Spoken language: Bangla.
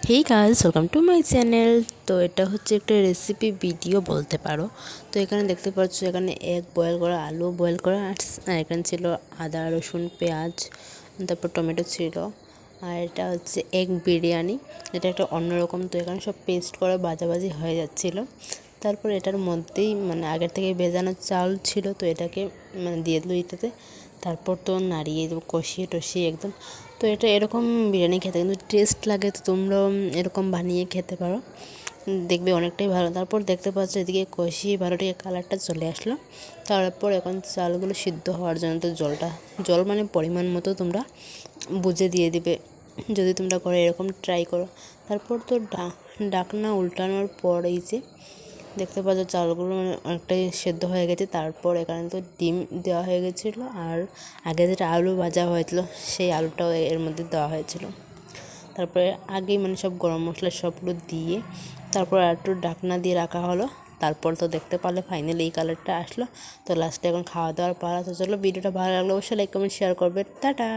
Hey guys, welcome to my channel. তো এটা হচ্ছে একটা রেসিপি ভিডিও বলতে পারো। তো এখানে দেখতে পাচ্ছ, এখানে এগ বয়েল করা, আলু বয়েল করা, আর এখানে ছিল আদা রসুন পেঁয়াজ, তারপর টমেটো ছিল। আর এটা হচ্ছে এগ বিরিয়ানি, এটা একটা অন্যরকম। তো এখানে সব পেস্ট করা ভাজাভাজি হয়ে যাচ্ছিলো। তারপর এটার মধ্যেই আগের থেকে ভেজানো চাল ছিল, তো এটাকে দিয়ে দিল এটাতে। তারপর তো নাড়িয়ে কষিয়ে টষিয়ে একদম। তো এটা এরকম বিরিয়ানি খেতে কিন্তু টেস্ট লাগে। তো তোমরাও এরকম বানিয়ে খেতে পারো, দেখবে অনেকটাই ভালো। তারপর দেখতে পাচ্ছ এদিকে কষিয়ে ভালোটিকে কালারটা চলে আসলো। তারপর এখন চালগুলো সিদ্ধ হওয়ার জন্য তো জল পরিমাণ মতো তোমরা বুঝে দিয়ে দিবে, যদি তোমরা করে এরকম ট্রাই করো। তারপর তো ডাকনা উল্টানোর পর এই যে দেখতে পাচ্ছ চালগুলো অনেকটাই সেদ্ধ হয়ে গেছে। তারপর এখানে তো ডিম দেওয়া হয়ে গেছিলো, আর আগে যেটা আলু ভাজা হয়েছিল সেই আলুটাও এর মধ্যে দেওয়া হয়েছিল। তারপরে আগেই সব গরম মশলা সবগুলো দিয়ে তারপর আর একটু ঢাকনা দিয়ে রাখা হলো। তারপর তো দেখতে পারলে ফাইনালি এই কালারটা আসলো। তো লাস্টে এখন খাওয়া দাওয়ার পালা। তো চলো, ভিডিওটা ভালো লাগলে অবশ্যই লাইক কমেন্ট শেয়ার করবে। টাটা।